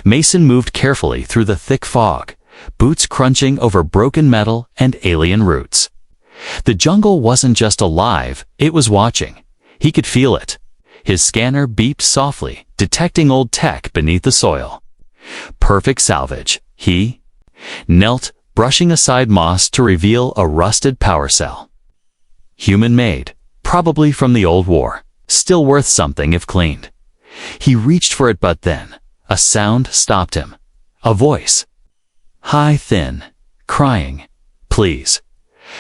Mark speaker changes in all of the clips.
Speaker 1: Mason moved carefully through the thick fog, boots crunching over broken metal and alien roots. The jungle wasn't just alive, it was watching. He could feel it. His scanner beeped softly, detecting old tech beneath the soil. Perfect salvage. He knelt, brushing aside moss to reveal a rusted power cell. Human-made, probably from the old war, still worth something if cleaned. He reached for it, but then a sound stopped him. A voice. High, thin, crying. Please.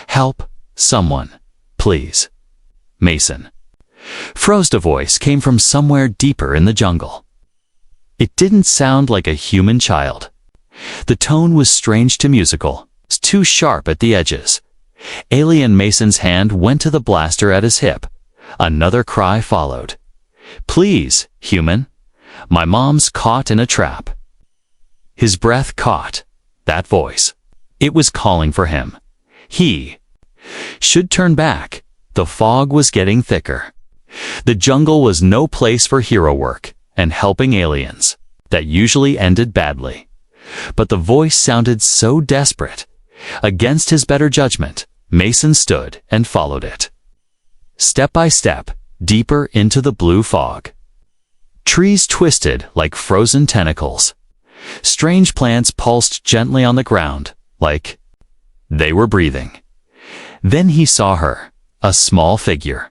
Speaker 1: Help, someone. Please. Mason froze. The voice came from somewhere deeper in the jungle. It didn't sound like a human child. The tone was strange to musical, too sharp at the edges. Alien Mason's hand went to the blaster at his hip. Another cry followed. Please, human. My mom's caught in a trap. His breath caught. That voice. It was calling for him. He should turn back. The fog was getting thicker. The jungle was no place for hero work and helping aliens. That usually ended badly. But the voice sounded so desperate. Against his better judgment, Mason stood and followed it. Step by step, deeper into the blue fog. Trees twisted like frozen tentacles. Strange plants pulsed gently on the ground, like they were breathing. Then he saw her, a small figure.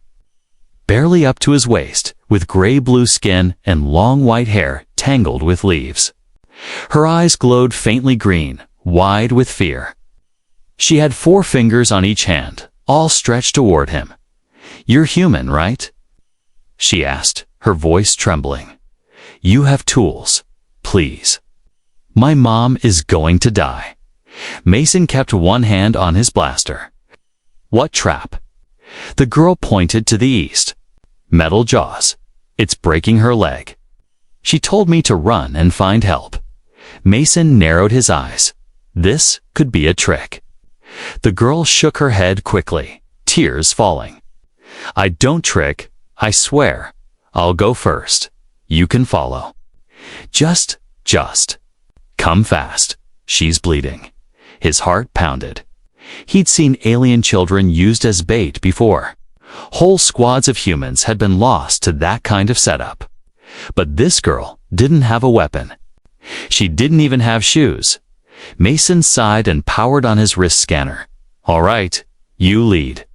Speaker 1: Barely up to his waist, with gray-blue skin and long white hair tangled with leaves. Her eyes glowed faintly green, wide with fear. She had 4 fingers on each hand, all stretched toward him. You're human, right? She asked, her voice trembling. You have tools, please. My mom is going to die. Mason kept one hand on his blaster. What trap? The girl pointed to the east. Metal jaws. It's breaking her leg. She told me to run and find help. Mason narrowed his eyes. This could be a trick. The girl shook her head quickly, tears falling. I don't trick, I swear. I'll go first. You can follow. Just. Come fast. She's bleeding. His heart pounded. He'd seen alien children used as bait before. Whole squads of humans had been lost to that kind of setup. But this girl didn't have a weapon. She didn't even have shoes. Mason sighed and powered on his wrist scanner. All right, you lead.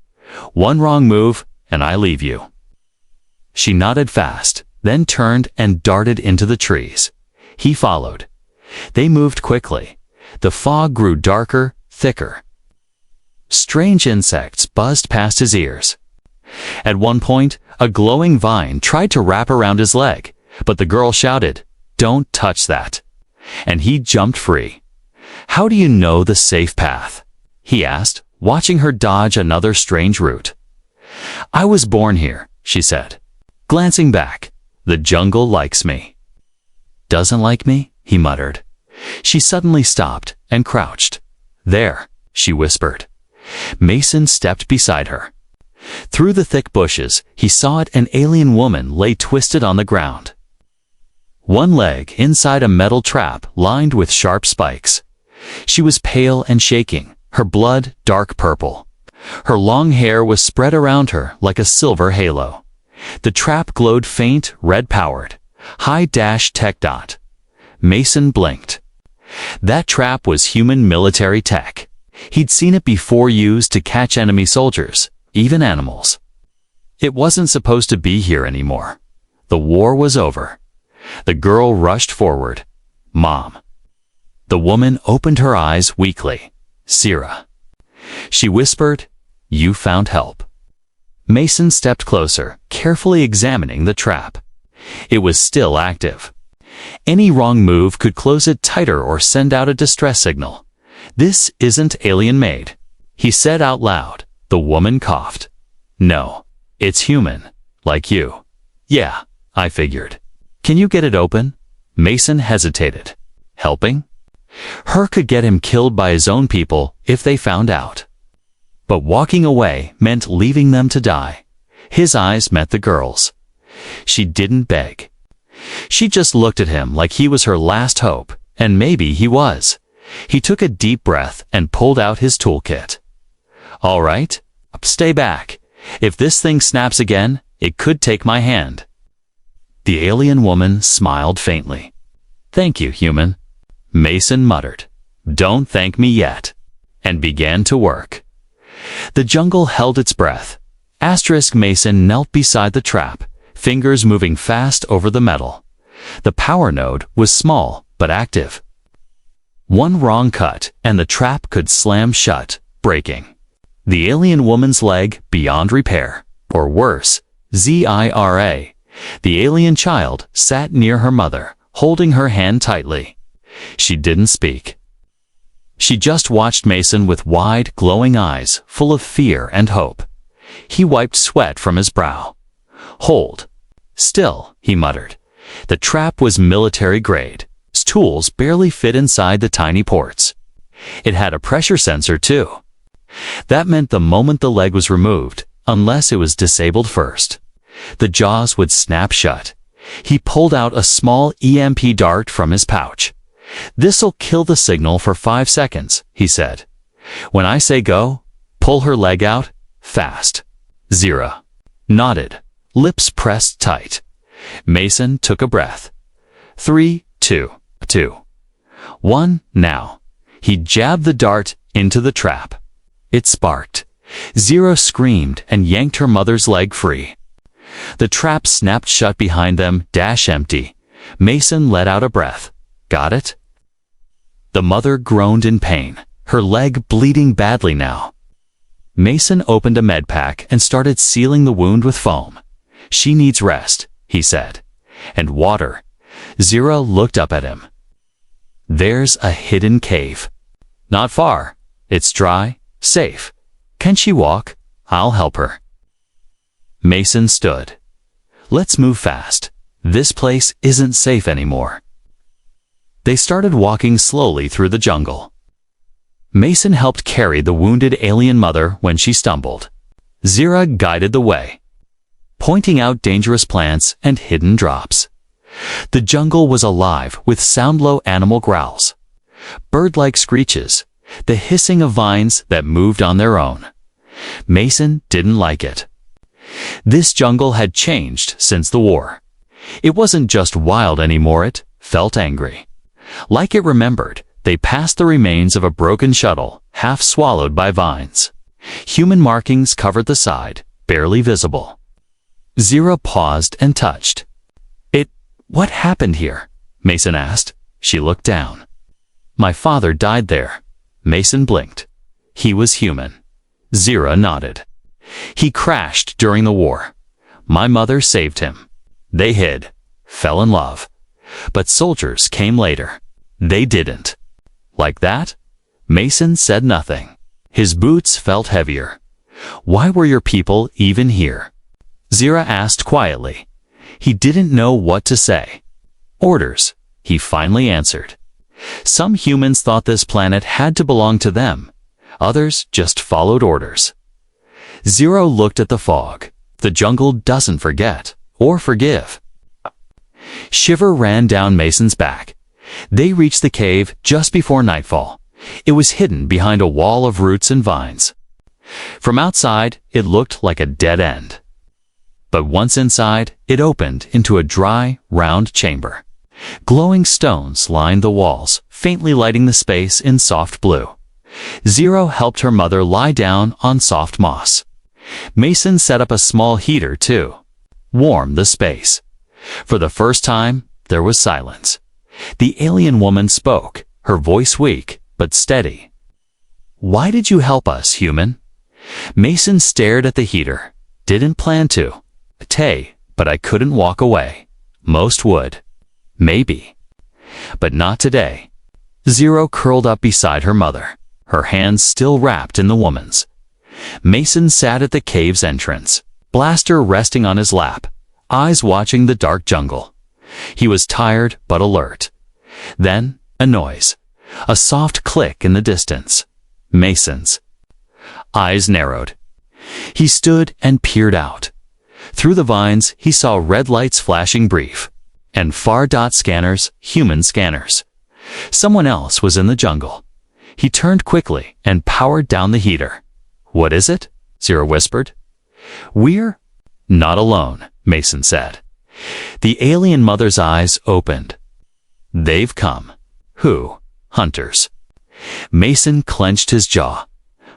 Speaker 1: One wrong move, and I leave you. She nodded fast, then turned and darted into the trees. He followed. They moved quickly. The fog grew darker, thicker. Strange insects buzzed past his ears. At one point, a glowing vine tried to wrap around his leg, but the girl shouted, "Don't touch that." And he jumped free. How do you know the safe path? He asked, watching her dodge another strange route. I was born here, she said. Glancing back, the jungle likes me. Doesn't like me? He muttered. She suddenly stopped and crouched. There, she whispered. Mason stepped beside her. Through the thick bushes, he saw an alien woman lay twisted on the ground. One leg inside a metal trap lined with sharp spikes. She was pale and shaking, her blood dark purple. Her long hair was spread around her like a silver halo. The trap glowed faint, red-powered. High-tech dot. Mason blinked. That trap was human military tech. He'd seen it before, used to catch enemy soldiers, even animals. It wasn't supposed to be here anymore. The war was over. The girl rushed forward. Mom. The woman opened her eyes weakly. Sira. She whispered, You found help. Mason stepped closer, carefully examining the trap. It was still active. Any wrong move could close it tighter or send out a distress signal. This isn't alien-made, he said out loud. The woman coughed. No, it's human, like you. Yeah, I figured. Can you get it open? Mason hesitated. Helping? Her could get him killed by his own people if they found out. But walking away meant leaving them to die. His eyes met the girl's. She didn't beg. She just looked at him like he was her last hope, and maybe he was. He took a deep breath and pulled out his toolkit. "All right, stay back. If this thing snaps again, it could take my hand." The alien woman smiled faintly. "Thank you, human." Mason muttered, "Don't thank me yet," and began to work. The jungle held its breath. Mason knelt beside the trap, fingers moving fast over the metal. The power node was small but active. One wrong cut and the trap could slam shut, breaking. The alien woman's leg beyond repair, or worse, ZIRA. The alien child sat near her mother, holding her hand tightly. She didn't speak. She just watched Mason with wide, glowing eyes full of fear and hope. He wiped sweat from his brow. "Hold. Still," he muttered. The trap was military grade. Its tools barely fit inside the tiny ports. It had a pressure sensor too. That meant the moment the leg was removed, unless it was disabled first, the jaws would snap shut. He pulled out a small EMP dart from his pouch. "This'll kill the signal for 5 seconds," he said. "When I say go, pull her leg out, fast." Zira nodded, lips pressed tight. Mason took a breath. 3, 2, 1, now. He jabbed the dart into the trap. It sparked. Zira screamed and yanked her mother's leg free. The trap snapped shut behind them, empty. Mason let out a breath. "Got it?" The mother groaned in pain, her leg bleeding badly now. Mason opened a med pack and started sealing the wound with foam. "She needs rest," he said. "And water." Zira looked up at him. "There's a hidden cave. Not far. It's dry, safe. Can she walk? I'll help her." Mason stood. "Let's move fast. This place isn't safe anymore." They started walking slowly through the jungle. Mason helped carry the wounded alien mother when she stumbled. Zira guided the way, pointing out dangerous plants and hidden drops. The jungle was alive with sound-low animal growls, bird-like screeches, the hissing of vines that moved on their own. Mason didn't like it. This jungle had changed since the war. It wasn't just wild anymore, it felt angry. Like it remembered, they passed the remains of a broken shuttle, half swallowed by vines. Human markings covered the side, barely visible. Zira paused and touched. What happened here?" Mason asked. She looked down. "My father died there." Mason blinked. "He was human." Zira nodded. "He crashed during the war. My mother saved him. They hid, fell in love. But soldiers came later. They didn't." "Like that?" Mason said nothing. His boots felt heavier. "Why were your people even here?" Zira asked quietly. He didn't know what to say. "Orders," he finally answered. Some humans thought this planet had to belong to them. Others just followed orders. Zira looked at the fog. The jungle doesn't forget or forgive. Shiver ran down Mason's back. They reached the cave just before nightfall. It was hidden behind a wall of roots and vines. From outside, it looked like a dead end. But once inside, it opened into a dry, round chamber. Glowing stones lined the walls, faintly lighting the space in soft blue. Zira helped her mother lie down on soft moss. Mason set up a small heater too. Warm the space. For the first time, there was silence. The alien woman spoke, her voice weak, but steady. "Why did you help us, human?" Mason stared at the heater. "Didn't plan to. But I couldn't walk away. Most would. Maybe. But not today." Zira curled up beside her mother, her hands still wrapped in the woman's. Mason sat at the cave's entrance, blaster resting on his lap, eyes watching the dark jungle. He was tired but alert. Then, a noise. A soft click in the distance. Mason's eyes narrowed. He stood and peered out. Through the vines, he saw red lights flashing brief, and far dot scanners, human scanners. Someone else was in the jungle. He turned quickly and powered down the heater. "What is it?" Zero whispered. "We're not alone," Mason said. The alien mother's eyes opened. "They've come." "Who?" "Hunters." Mason clenched his jaw.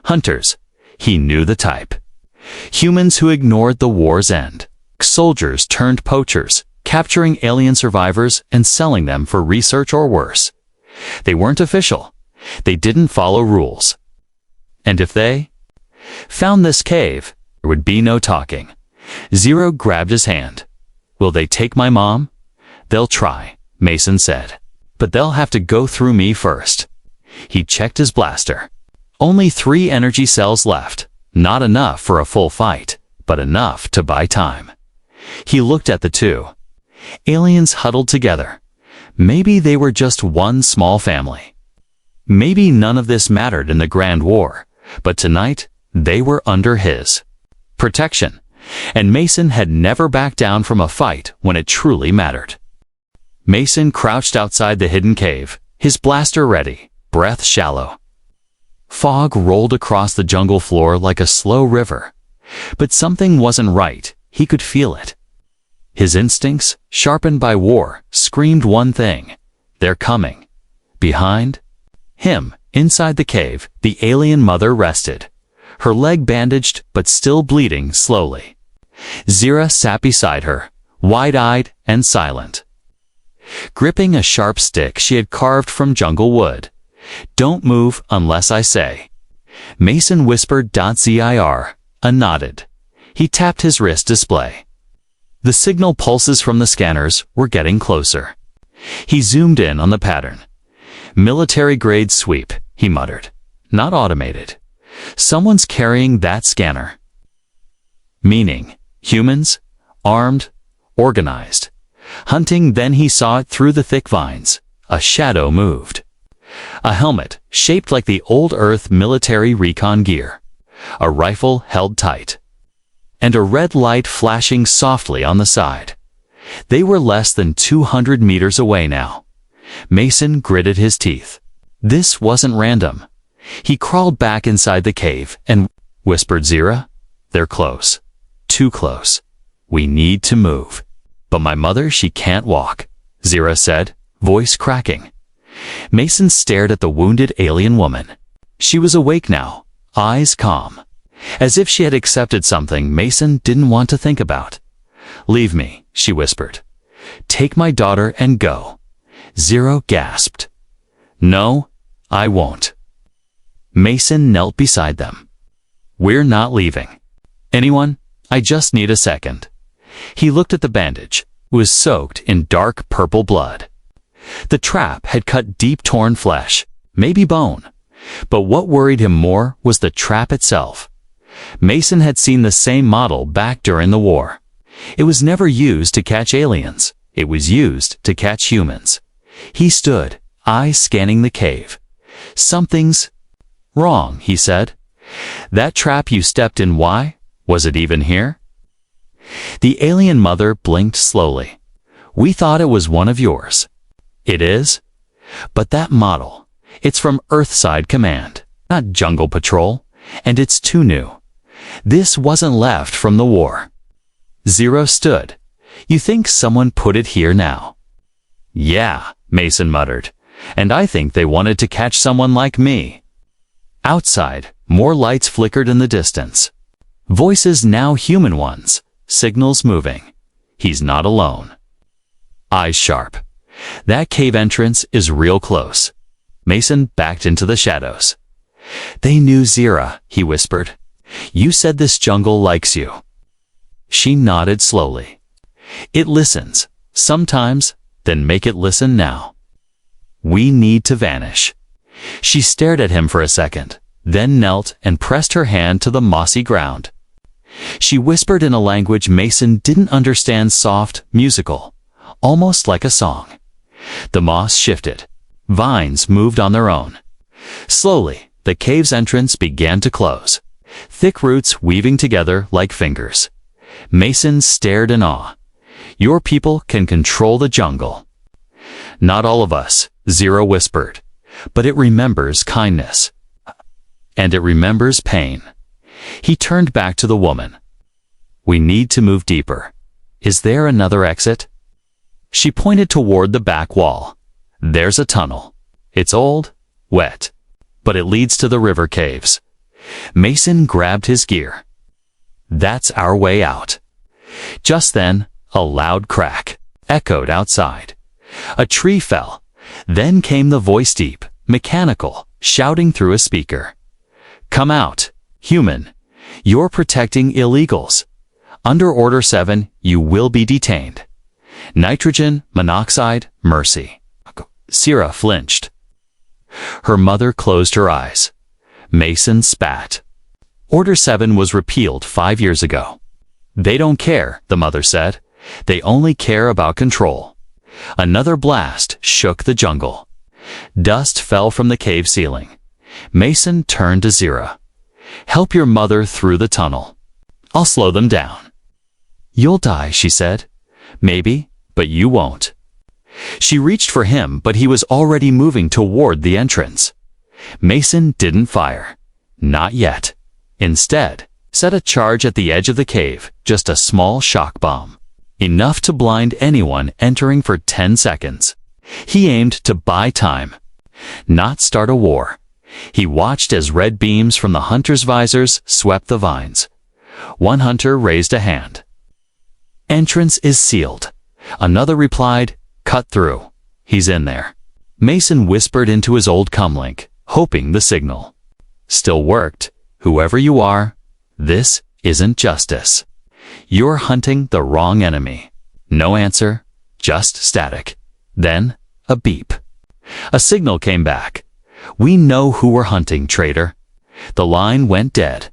Speaker 1: Hunters. He knew the type. Humans who ignored the war's end. Soldiers turned poachers, capturing alien survivors and selling them for research or worse. They weren't official. They didn't follow rules. And if they found this cave, there would be no talking. Zero grabbed his hand. "Will they take my mom?" "They'll try," Mason said. "But they'll have to go through me first." He checked his blaster. Only 3 energy cells left. Not enough for a full fight, but enough to buy time. He looked at the 2 aliens huddled together. Maybe they were just one small family. Maybe none of this mattered in the Grand War, but tonight they were under his protection, and Mason had never backed down from a fight when it truly mattered. Mason crouched outside the hidden cave, his blaster ready, breath shallow. Fog rolled across the jungle floor like a slow river, but something wasn't right. He could feel it. His instincts, sharpened by war, screamed one thing: they're coming. Behind him, inside the cave, the alien mother rested, her leg bandaged but still bleeding slowly. Zira sat beside her, wide-eyed and silent, gripping a sharp stick she had carved from jungle wood. "Don't move unless I say." Mason whispered "Zir," a nodded. He tapped his wrist display. The signal pulses from the scanners were getting closer. He zoomed in on the pattern. "Military-grade sweep," he muttered. "Not automated. Someone's carrying that scanner." Meaning, humans, armed, organized. Hunting. Then he saw it through the thick vines. A shadow moved. A helmet, shaped like the old Earth military recon gear. A rifle held tight. And a red light flashing softly on the side. They were less than 200 meters away now. Mason gritted his teeth. This wasn't random. He crawled back inside the cave and whispered, "Zira, they're close. Too close. We need to move." "But my mother, she can't walk," Zira said, voice cracking. Mason stared at the wounded alien woman. She was awake now, eyes calm, as if she had accepted something Mason didn't want to think about. "Leave me," she whispered. "Take my daughter and go." Zero gasped. "No, I won't." Mason knelt beside them. "We're not leaving. Anyone? I just need a second." He looked at the bandage. It was soaked in dark purple blood. The trap had cut deep torn flesh, maybe bone. But what worried him more was the trap itself. Mason had seen the same model back during the war. It was never used to catch aliens. It was used to catch humans. He stood, eyes scanning the cave. "Something's wrong," he said. "That trap you stepped in, why? Was it even here?" The alien mother blinked slowly. "We thought it was one of yours." "It is? But that model, it's from Earthside Command, not Jungle Patrol, and it's too new. This wasn't left from the war." Zero stood. "You think someone put it here now?" "Yeah," Mason muttered, "and I think they wanted to catch someone like me." Outside, more lights flickered in the distance. Voices, now human ones, signals moving. He's not alone. Eyes sharp. "That cave entrance is real close." Mason backed into the shadows. "They knew Zira," he whispered. "You said this jungle likes you." She nodded slowly. "It listens, sometimes, then make it listen now. We need to vanish." She stared at him for a second, then knelt and pressed her hand to the mossy ground. She whispered in a language Mason didn't understand, soft, musical, almost like a song. The moss shifted. Vines moved on their own. Slowly, the cave's entrance began to close, thick roots weaving together like fingers. Mason stared in awe. Your people can control the jungle. Not all of us, Zero whispered, but it remembers kindness. And it remembers pain. He turned back to the woman. We need to move deeper. Is there another exit? She pointed toward the back wall. There's a tunnel. It's old, wet, but it leads to the river caves. Mason grabbed his gear. That's our way out. Just then, a loud crack echoed outside. A tree fell. Then came the voice, deep, mechanical, shouting through a speaker. Come out, human. You're protecting illegals. Under Order 7, you will be detained. Nitrogen, monoxide, mercy. Sierra flinched. Her mother closed her eyes. Mason spat. Order 7 was repealed 5 years ago. They don't care, the mother said. They only care about control. Another blast shook the jungle. Dust fell from the cave ceiling. Mason turned to Zira. Help your mother through the tunnel. I'll slow them down. You'll die, she said. Maybe, but you won't. She reached for him, but he was already moving toward the entrance. Mason didn't fire. Not yet. Instead, set a charge at the edge of the cave, just a small shock bomb. Enough to blind anyone entering for 10 seconds. He aimed to buy time, not start a war. He watched as red beams from the hunters' visors swept the vines. One hunter raised a hand. Entrance is sealed. Another replied, cut through. He's in there. Mason whispered into his old comlink, hoping the signal still worked. Whoever you are, this isn't justice. You're hunting the wrong enemy. No answer, just static. Then, a beep. A signal came back. We know who we're hunting, traitor. The line went dead.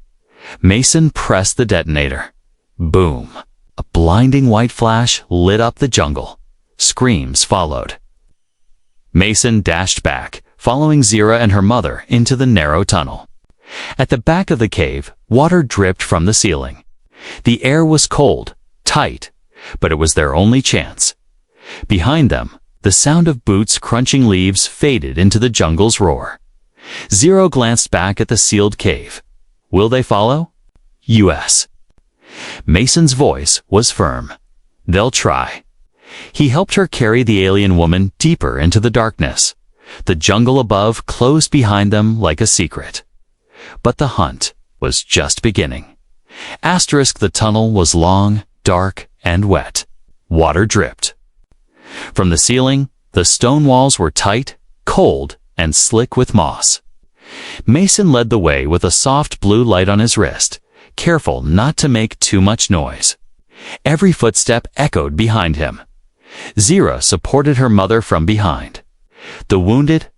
Speaker 1: Mason pressed the detonator. Boom. A blinding white flash lit up the jungle. Screams followed. Mason dashed back, following Zira and her mother into the narrow tunnel. At the back of the cave, water dripped from the ceiling. The air was cold, tight, but it was their only chance. Behind them, the sound of boots crunching leaves faded into the jungle's roar. Zero glanced back at the sealed cave. Will they follow? U.S. Mason's voice was firm. They'll try. He helped her carry the alien woman deeper into the darkness. The jungle above closed behind them like a secret. But the hunt was just beginning. The tunnel was long, dark, and wet. Water dripped. From the ceiling, the stone walls were tight, cold, and slick with moss. Mason led the way with a soft blue light on his wrist, careful not to make too much noise. Every footstep echoed behind him. Zira supported her mother from behind. The wounded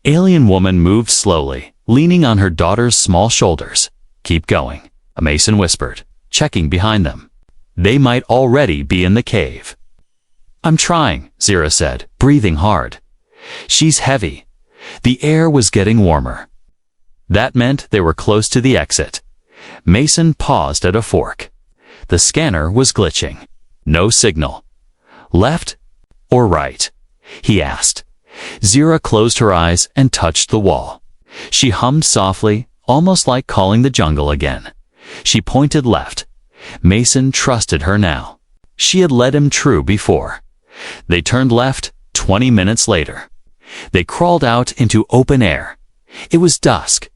Speaker 1: alien woman moved slowly, leaning on her daughter's small shoulders. Keep going, Mason whispered, checking behind them. They might already be in the cave. I'm trying, Zira said, breathing hard. She's heavy. The air was getting warmer. That meant they were close to the exit. Mason paused at a fork. The scanner was glitching. No signal. Left or right? He asked. Zira closed her eyes and touched the wall. She hummed softly, almost like calling the jungle again. She pointed left. Mason trusted her now. She had led him true before. They turned left 20 minutes later. They crawled out into open air. It was dusk.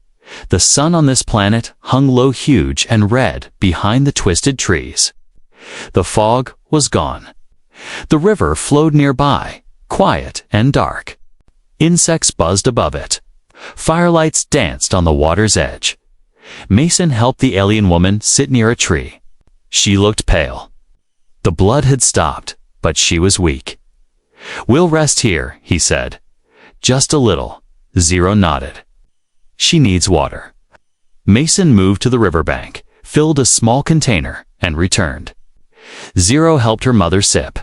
Speaker 1: The sun on this planet hung low, huge and red behind the twisted trees. The fog was gone. The river flowed nearby, quiet and dark. Insects buzzed above it. Firelights danced on the water's edge. Mason helped the alien woman sit near a tree. She looked pale. The blood had stopped, but she was weak. We'll rest here, he said. Just a little. Zero nodded. She needs water. Mason moved to the riverbank, filled a small container, and returned. Zero helped her mother sip.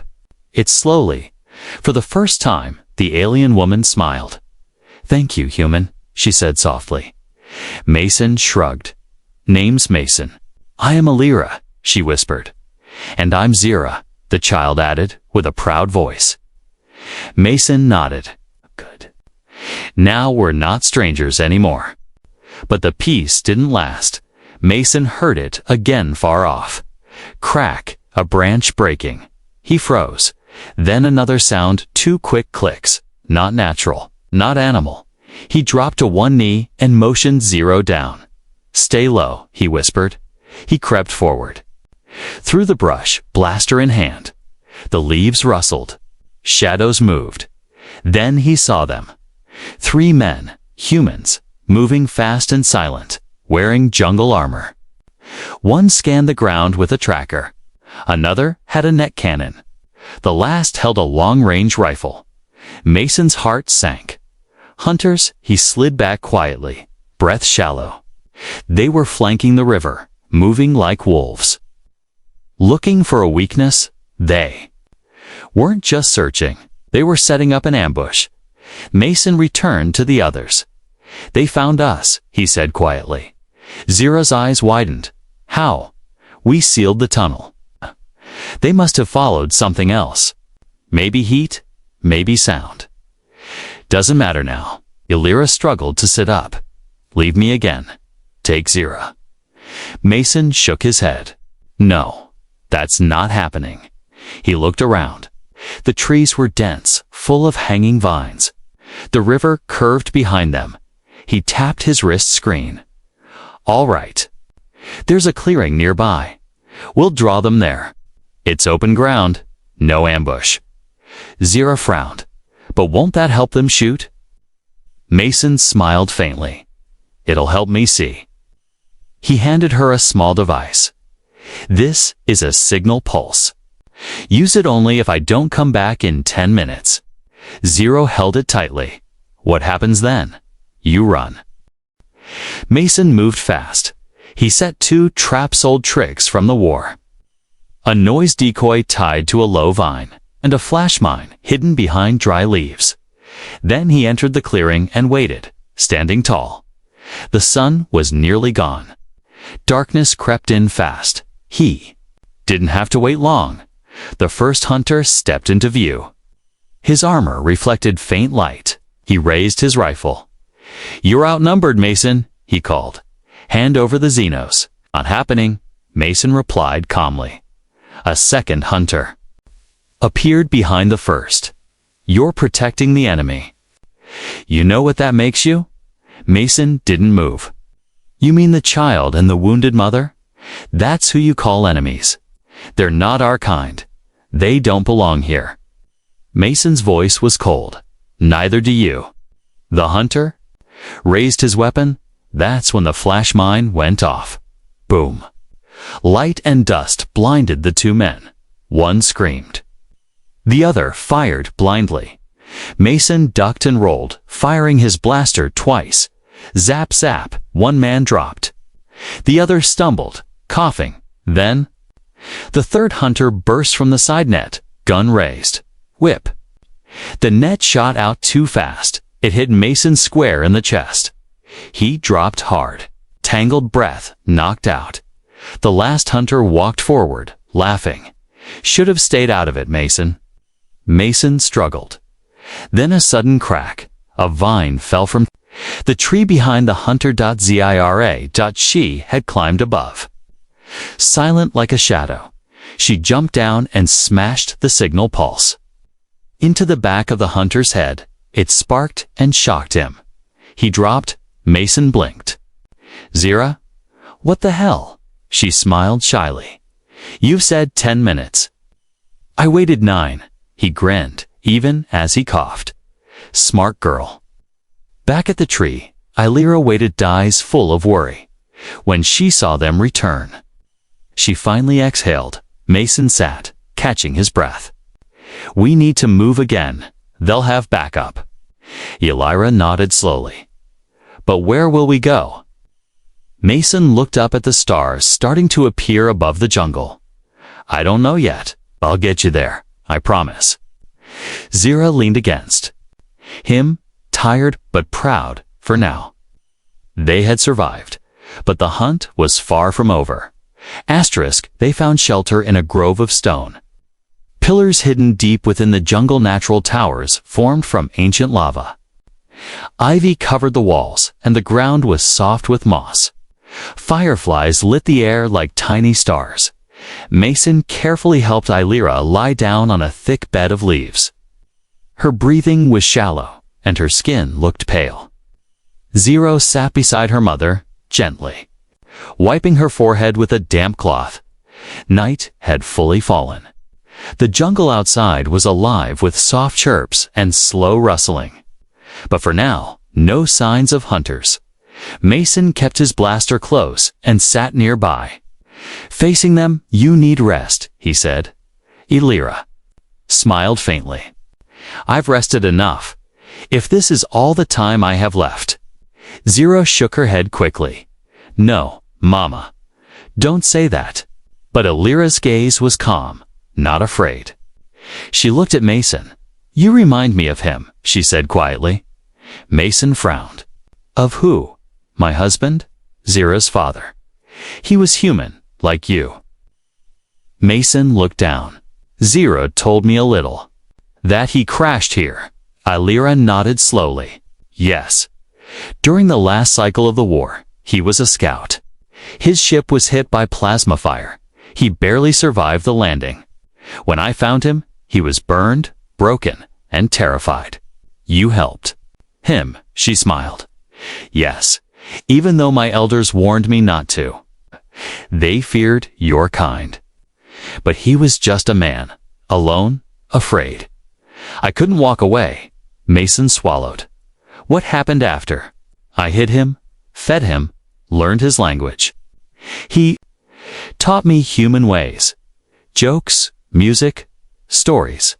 Speaker 1: It slowly. For the first time, the alien woman smiled. Thank you, human, she said softly. Mason shrugged. Name's Mason. I am Alira, she whispered. And I'm Zira, the child added with a proud voice. Mason nodded. Good. Now we're not strangers anymore. But the peace didn't last. Mason heard it again far off. Crack, a branch breaking. He froze. Then another sound, 2 quick clicks. Not natural, not animal. He dropped to one knee and motioned Zero down. Stay low, he whispered. He crept forward. Through the brush, blaster in hand. The leaves rustled. Shadows moved. Then he saw them. 3 men, humans, moving fast and silent, wearing jungle armor. One scanned the ground with a tracker. Another had a net cannon. The last held a long-range rifle. Mason's heart sank. Hunters, he slid back quietly, breath shallow. They were flanking the river, moving like wolves. Looking for a weakness, they weren't just searching, they were setting up an ambush. Mason returned to the others. They found us, he said quietly. Zero's eyes widened. How? We sealed the tunnel. They must have followed something else. Maybe heat, maybe sound. Doesn't matter now. Illyra struggled to sit up. Leave me again. Take Zero. Mason shook his head. No, that's not happening. He looked around. The trees were dense, full of hanging vines. The river curved behind them. He tapped his wrist screen. All right. There's a clearing nearby. We'll draw them there. It's open ground. No ambush. Zero frowned. But won't that help them shoot? Mason smiled faintly. It'll help me see. He handed her a small device. This is a signal pulse. Use it only if I don't come back in 10 minutes. Zero held it tightly. What happens then? You run. Mason moved fast. He set 2 traps, old tricks from the war. A noise decoy tied to a low vine, and a flash mine hidden behind dry leaves. Then he entered the clearing and waited, standing tall. The sun was nearly gone. Darkness crept in fast. He didn't have to wait long. The first hunter stepped into view. His armor reflected faint light. He raised his rifle. You're outnumbered, Mason, he called. Hand over the Xenos. Not happening, Mason replied calmly. A second hunter appeared behind the first. You're protecting the enemy. You know what that makes you? Mason didn't move. You mean the child and the wounded mother? That's who you call enemies. They're not our kind. They don't belong here. Mason's voice was cold. Neither do you. The hunter raised his weapon. That's when the flash mine went off. Boom. Light and dust blinded the 2 men. One screamed. The other fired blindly. Mason ducked and rolled, firing his blaster twice. Zap zap, 1 man dropped. The other stumbled, coughing. Then the third hunter burst from the side net, gun raised. Whip. The net shot out too fast. It hit Mason square in the chest. He dropped hard. Tangled breath, knocked out. The last hunter walked forward, laughing. Should have stayed out of it, Mason. Mason struggled. Then a sudden crack. A vine fell from the tree behind the hunter.Zira. She had climbed above. Silent like a shadow, she jumped down and smashed the signal pulse into the back of the hunter's head. It sparked and shocked him. He dropped. Mason blinked. Zira? What the hell? She smiled shyly. You've said 10 minutes. I waited 9. He grinned, even as he coughed. Smart girl. Back at the tree, Illyra waited, eyes full of worry. When she saw them return, she finally exhaled. Mason sat, catching his breath. We need to move again. They'll have backup. Illyra nodded slowly. But where will we go? Mason looked up at the stars starting to appear above the jungle. I don't know yet. I'll get you there, I promise. Zira leaned against him, tired but proud for now. They had survived, but the hunt was far from over. Asterisk, they found shelter in a grove of stone. Pillars hidden deep within the jungle natural towers formed from ancient lava. Ivy covered the walls, and the ground was soft with moss. Fireflies lit the air like tiny stars. Mason carefully helped Illyra lie down on a thick bed of leaves. Her breathing was shallow, and her skin looked pale. Zero sat beside her mother, gently, wiping her forehead with a damp cloth. Night had fully fallen. The jungle outside was alive with soft chirps and slow rustling. But for now, no signs of hunters. Mason kept his blaster close and sat nearby. Facing them, "You need rest," he said. Illyra smiled faintly. "I've rested enough. If this is all the time I have left." Zero shook her head quickly. "No, Mama. Don't say that." But Illyra's gaze was calm, not afraid. She looked at Mason. "You remind me of him," she said quietly. Mason frowned. "Of who?" "My husband, Zira's father. He was human, like you." Mason looked down. "Zira told me a little. That he crashed here." Illyra nodded slowly. "Yes. During the last cycle of the war, he was a scout. His ship was hit by plasma fire. He barely survived the landing. When I found him, he was burned, broken, and terrified. You helped." "Him," she smiled. "Yes, even though my elders warned me not to. They feared your kind. But he was just a man, alone, afraid. I couldn't walk away." Mason swallowed. "What happened after?" "I hid him, fed him, learned his language. He taught me human ways. Jokes, music, stories.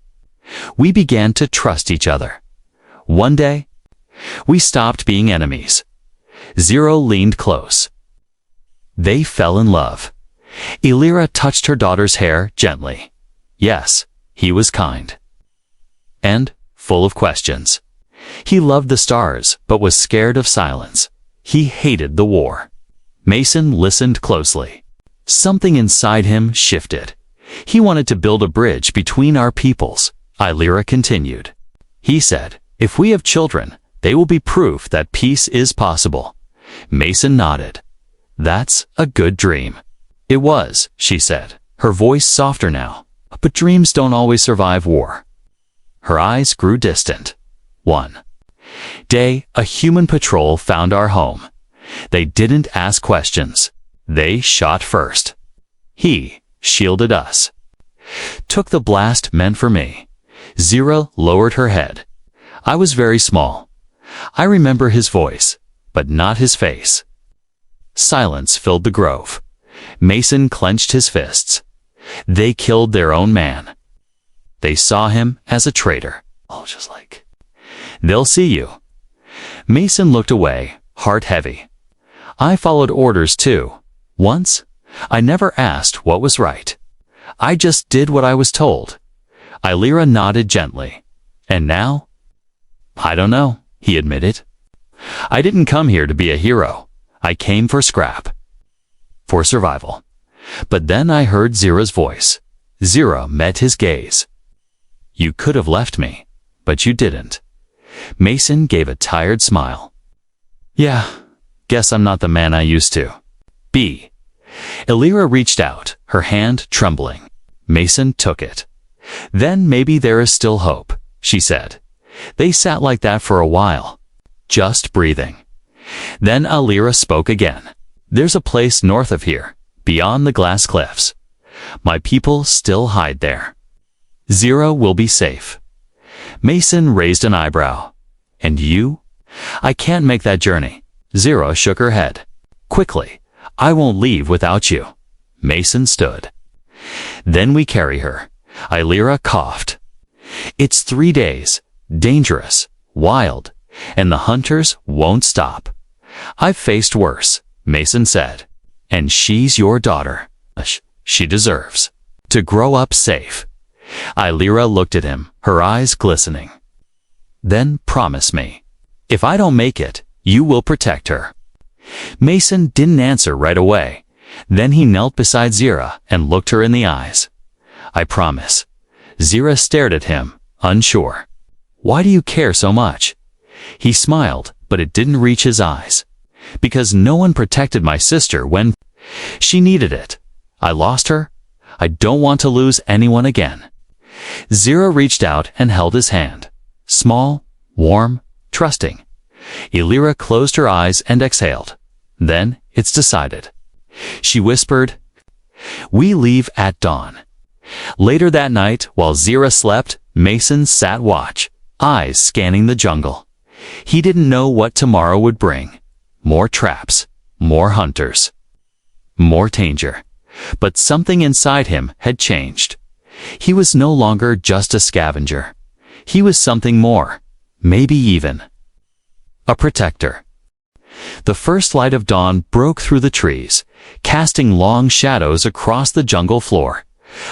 Speaker 1: We began to trust each other. One day, we stopped being enemies." Zero leaned close. They fell in love. Illyra touched her daughter's hair gently. "Yes, he was kind. And full of questions. He loved the stars, but was scared of silence. He hated the war." Mason listened closely. Something inside him shifted. He wanted to build a bridge between our peoples, Illyra continued. He said, "If we have children, they will be proof that peace is possible." Mason nodded. "That's a good dream." "It was," she said, her voice softer now. "But dreams don't always survive war." Her eyes grew distant. One day, a human patrol found our home. They didn't ask questions. They shot first. He shielded us. Took the blast meant for me. Zira lowered her head. I was very small. I remember his voice, but not his face. Silence filled the grove. Mason clenched his fists. They killed their own man. They saw him as a traitor. Oh, just like, "They'll see you." Mason looked away, heart heavy. I followed orders too. Once, I never asked what was right. I just did what I was told. Illyra nodded gently. "And now?" "I don't know," he admitted. "I didn't come here to be a hero. I came for scrap. For survival." But then I heard Zira's voice. Zira met his gaze. "You could have left me, but you didn't." Mason gave a tired smile. "Yeah, guess I'm not the man I used to be." Illyra reached out, her hand trembling. Mason took it. "Then maybe there is still hope," she said. They sat like that for a while, just breathing. Then Illyra spoke again. "There's a place north of here, beyond the glass cliffs. My people still hide there. Zira will be safe." Mason raised an eyebrow. "And you?" "I can't make that journey." Zira shook her head. "Quickly, I won't leave without you." Mason stood. "Then we carry her." Illyra coughed. "It's 3 days, dangerous, wild, and the hunters won't stop." "I've faced worse," Mason said. "And she's your daughter. She deserves to grow up safe." Illyra looked at him, her eyes glistening. "Then promise me. If I don't make it, you will protect her." Mason didn't answer right away. Then he knelt beside Zira and looked her in the eyes. "I promise." Zira stared at him, unsure. Why do you care so much? He smiled, but it didn't reach his eyes. Because no one protected my sister when she needed it. I lost her. I don't want to lose anyone again. Zira reached out and held his hand. Small, warm, trusting. Illyra closed her eyes and exhaled. Then, it's decided. She whispered, "We leave at dawn." Later that night, while Zira slept, Mason sat watch, eyes scanning the jungle. He didn't know what tomorrow would bring. More traps, more hunters, more danger. But something inside him had changed. He was no longer just a scavenger. He was something more, maybe even a protector. The first light of dawn broke through the trees, casting long shadows across the jungle floor.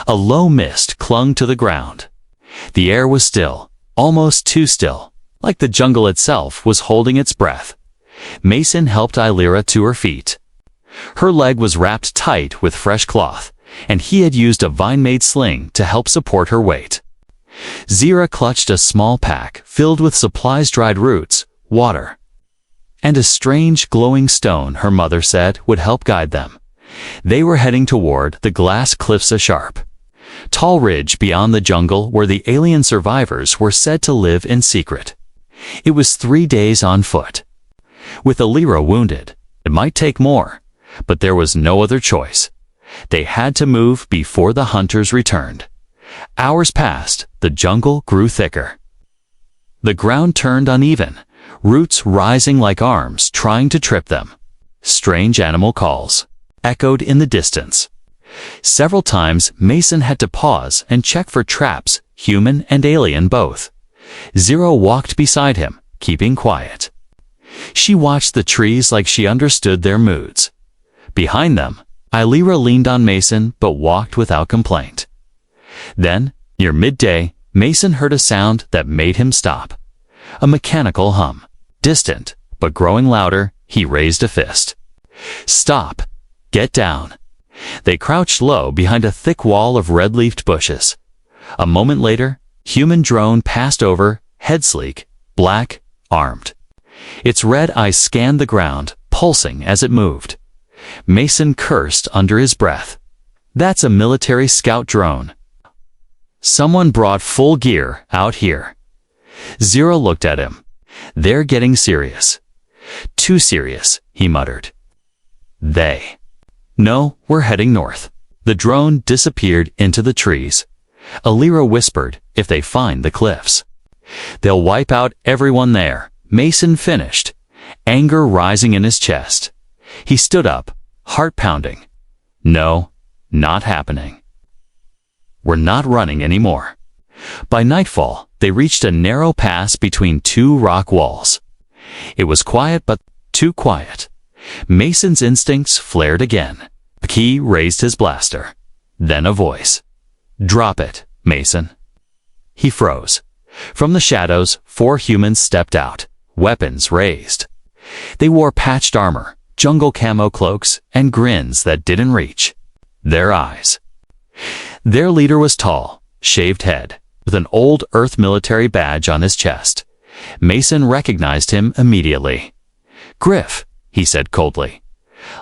Speaker 1: A low mist clung to the ground. The air was still, almost too still, like the jungle itself was holding its breath. Mason helped Illyra to her feet. Her leg was wrapped tight with fresh cloth, and he had used a vine-made sling to help support her weight. Zira clutched a small pack filled with supplies, dried roots, water, and a strange glowing stone her mother said would help guide them. They were heading toward the glass cliffs, a sharp, tall ridge beyond the jungle where the alien survivors were said to live in secret. It was 3 days on foot. With Illyra wounded, it might take more, but there was no other choice. They had to move before the hunters returned. Hours passed, the jungle grew thicker. The ground turned uneven, roots rising like arms trying to trip them. Strange animal calls echoed in the distance. Several times Mason had to pause and check for traps, human and alien both. Zira walked beside him, keeping quiet. She watched the trees like she understood their moods. Behind them, Illyra leaned on Mason but walked without complaint. Then, near midday, Mason heard a sound that made him stop. A mechanical hum. Distant, but growing louder, he raised a fist. "Stop! Get down!" They crouched low behind a thick wall of red-leafed bushes. A moment later, human drone passed over, head sleek, black, armed. Its red eyes scanned the ground, pulsing as it moved. Mason cursed under his breath. "That's a military scout drone. Someone brought full gear out here." Zira looked at him. "They're getting serious." "Too serious," he muttered. "They." "No, we're heading north." The drone disappeared into the trees. Illyra whispered, "If they find the cliffs, they'll wipe out everyone there." Mason finished, anger rising in his chest. He stood up, heart pounding. "No, not happening. We're not running anymore." By nightfall, they reached a narrow pass between two rock walls. It was quiet, but too quiet. Mason's instincts flared again. He raised his blaster. Then a voice. "Drop it, Mason." He froze. From the shadows, 4 humans stepped out, weapons raised. They wore patched armor, jungle camo cloaks, and grins that didn't reach their eyes. Their leader was tall, shaved head, with an old Earth military badge on his chest. Mason recognized him immediately. "Griff," he said coldly.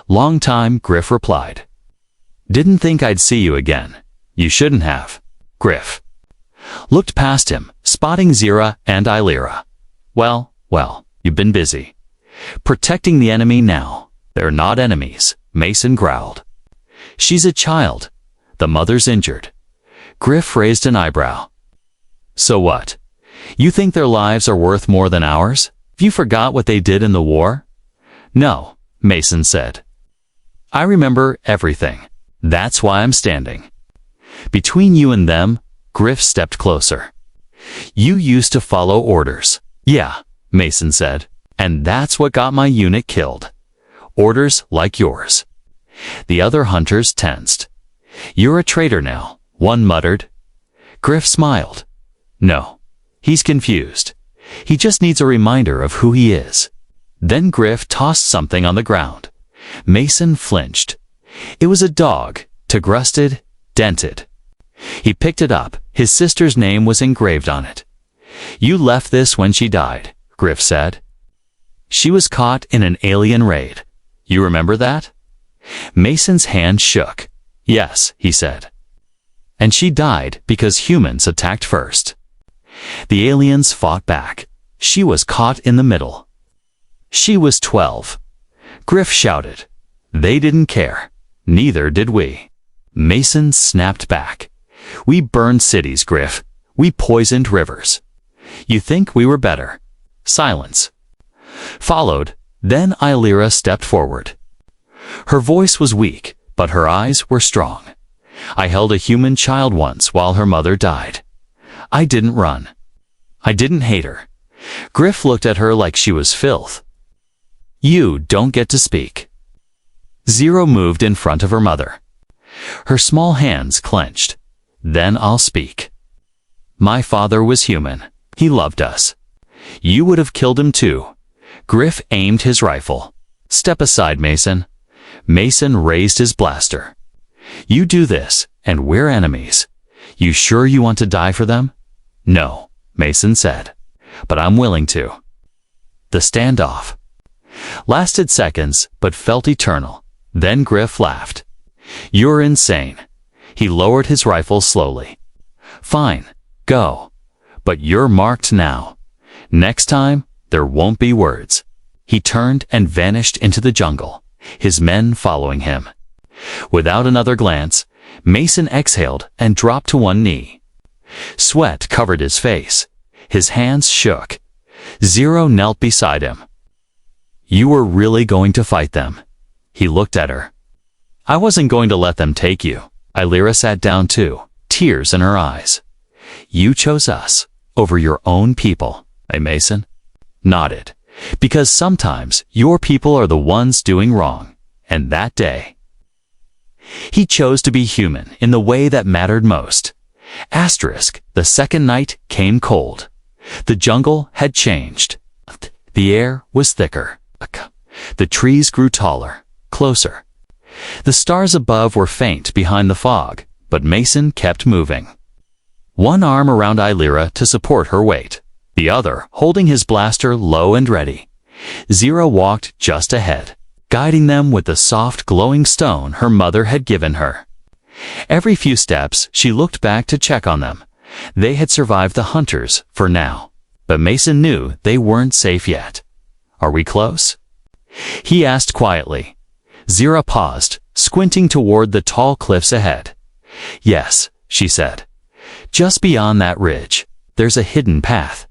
Speaker 1: "Long time," Griff replied. "Didn't think I'd see you again." "You shouldn't have." Griff looked past him, spotting Zira and Illyra. Well, you've been busy. Protecting the enemy now. They're not enemies," Mason growled. "She's a child. The mother's injured." Griff raised an eyebrow. "So what? You think their lives are worth more than ours? Have you forgot what they did in the war?" "No," Mason said. "I remember everything. That's why I'm standing." "Between you and them," Griff stepped closer. "You used to follow orders." "Yeah," Mason said. "And that's what got my unit killed. Orders like yours." The other hunters tensed. "You're a traitor now," one muttered. Griff smiled. "No, he's confused. He just needs a reminder of who he is." Then Griff tossed something on the ground. Mason flinched. It was a dog, tag-rusted, dented. He picked it up. His sister's name was engraved on it. "You left this when she died," Griff said. "She was caught in an alien raid. You remember that?" Mason's hand shook. "Yes," he said. "And she died because humans attacked first. The aliens fought back. She was caught in the middle. She was 12. Griff shouted. "They didn't care. Neither did we." Mason snapped back. "We burned cities, Griff. We poisoned rivers. You think we were better?" Silence followed. Then Illyra stepped forward. Her voice was weak, but her eyes were strong. "I held a human child once while her mother died. I didn't run. I didn't hate her." Griff looked at her like she was filth. "You don't get to speak." Zero moved in front of her mother. Her small hands clenched. "Then I'll speak. My father was human. He loved us. You would have killed him too." Griff aimed his rifle. "Step aside, Mason." Mason raised his blaster. "You do this, and we're enemies. You sure you want to die for them?" "No," Mason said, "but I'm willing to." The standoff lasted seconds, but felt eternal. Then Griff laughed. "You're insane." He lowered his rifle slowly. "Fine, go. But you're marked now. Next time, there won't be words." He turned and vanished into the jungle, his men following him. Without another glance, Mason exhaled and dropped to one knee. Sweat covered his face. His hands shook. Zero knelt beside him. "You were really going to fight them?" He looked at her. "I wasn't going to let them take you." Illyra sat down too, tears in her eyes. "You chose us over your own people," Mason nodded. "Because sometimes your people are the ones doing wrong, and that day." He chose to be human in the way that mattered most. Asterisk, the second night came cold. The jungle had changed. The air was thicker. The trees grew taller, closer. The stars above were faint behind the fog, but Mason kept moving. One arm around Illyra to support her weight, the other holding his blaster low and ready. Zero walked just ahead, guiding them with the soft glowing stone her mother had given her. Every few steps she looked back to check on them. They had survived the hunters for now, but Mason knew they weren't safe yet. "Are we close?" he asked quietly. Zira paused, squinting toward the tall cliffs ahead. "Yes," she said. "Just beyond that ridge, there's a hidden path."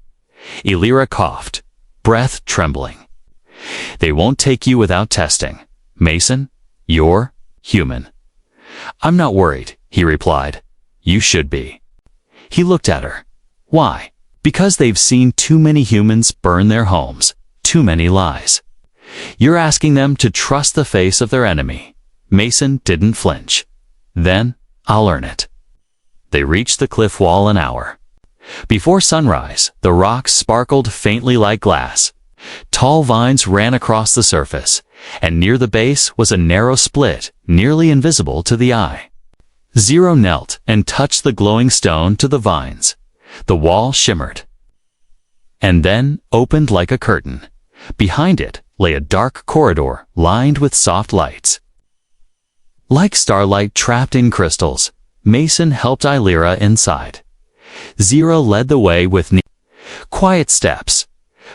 Speaker 1: Illyra coughed, breath trembling. "They won't take you without testing. Mason, you're human." "I'm not worried," he replied. "You should be." He looked at her. "Why?" "Because they've seen too many humans burn their homes, too many lies. You're asking them to trust the face of their enemy." Mason didn't flinch. "Then I'll earn it." They reached the cliff wall an hour. Before sunrise, the rocks sparkled faintly like glass. Tall vines ran across the surface, and near the base was a narrow split, nearly invisible to the eye. Zero knelt and touched the glowing stone to the vines. The wall shimmered, and then opened like a curtain. Behind it lay a dark corridor lined with soft lights. Like starlight trapped in crystals, Mason helped Illyra inside. Zero led the way with quiet steps.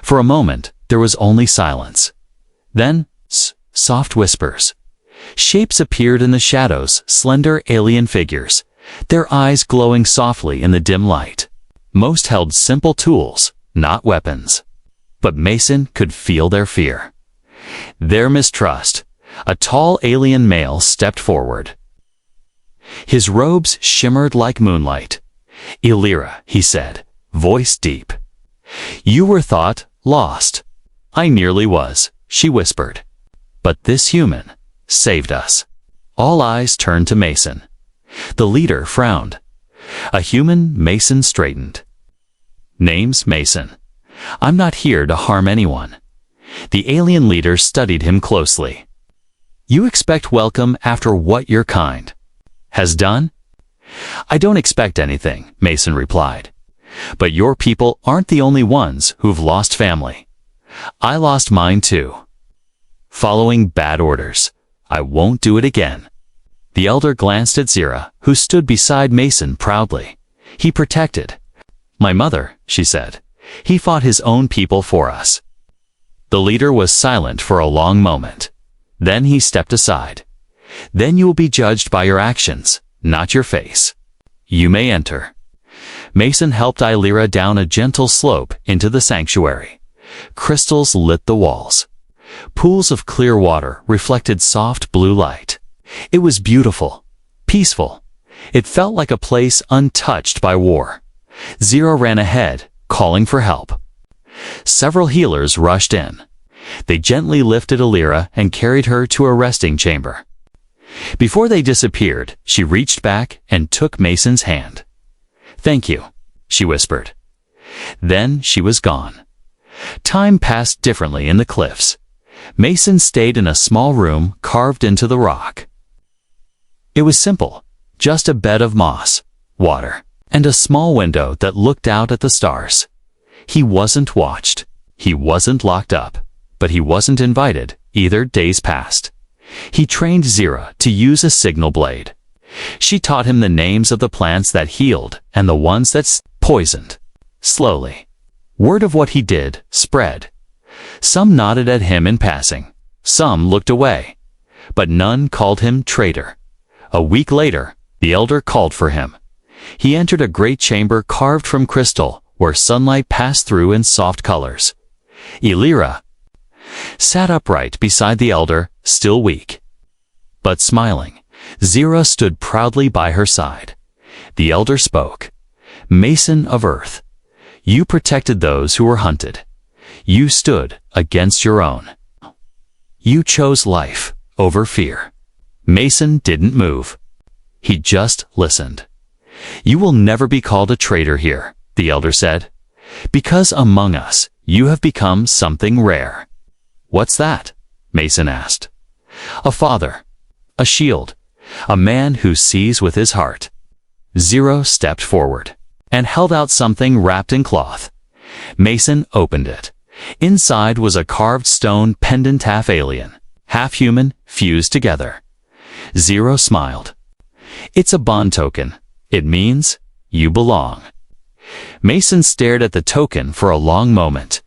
Speaker 1: For a moment, there was only silence. Then, soft whispers. Shapes appeared in the shadows, slender alien figures, their eyes glowing softly in the dim light. Most held simple tools, not weapons. But Mason could feel their fear, their mistrust. A tall alien male stepped forward. His robes shimmered like moonlight. "Illyra," he said, voice deep. "You were thought lost." "I nearly was," she whispered. "But this human saved us." All eyes turned to Mason. The leader frowned. "A human?" Mason straightened. "Name's Mason. I'm not here to harm anyone." The alien leader studied him closely. "You expect welcome after what your kind has done?" I don't expect anything, Mason replied. But your people aren't the only ones who've lost family. I lost mine too. Following bad orders. I won't do it again. The elder glanced at Zira, who stood beside Mason proudly. He protected. My mother, she said. He fought his own people for us. The leader was silent for a long moment. Then he stepped aside. Then you will be judged by your actions, not your face. You may enter. Mason helped Illyra down a gentle slope into the sanctuary. Crystals lit the walls. Pools of clear water reflected soft blue light. It was beautiful, peaceful. It felt like a place untouched by war. Zira ran ahead, calling for help. Several healers rushed in. They gently lifted Illyra and carried her to a resting chamber. Before they disappeared, she reached back and took Mason's hand. Thank you, she whispered. Then she was gone. Time passed differently in the cliffs. Mason stayed in a small room carved into the rock. It was simple, just a bed of moss, water, and a small window that looked out at the stars. He wasn't watched. He wasn't locked up. But he wasn't invited either. Days passed. He trained Zira to use a signal blade. She taught him the names of the plants that healed and the ones that poisoned. Slowly, word of what he did spread. Some nodded at him in passing. Some looked away. But none called him traitor. A week later, the elder called for him. He entered a great chamber carved from crystal where sunlight passed through in soft colors. Illyra sat upright beside the elder, still weak, but smiling. Zira stood proudly by her side. The elder spoke. Mason of Earth, you protected those who were hunted. You stood against your own. You chose life over fear. Mason didn't move. He just listened. You will never be called a traitor here, the elder said, because among us you have become something rare. What's that? Mason asked. A father, a shield, a man who sees with his heart. Zero stepped forward and held out something wrapped in cloth. Mason opened it. Inside was a carved stone pendant, half alien, half human, fused together. Zero smiled. It's a bond token. It means you belong. Mason stared at the token for a long moment.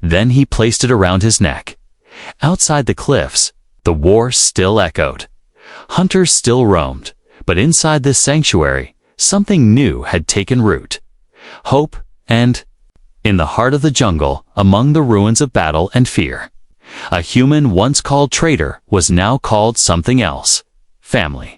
Speaker 1: Then he placed it around his neck. Outside the cliffs, the war still echoed. Hunters still roamed, but inside this sanctuary, something new had taken root. Hope and, in the heart of the jungle, among the ruins of battle and fear, a human once called traitor was now called something else. Family.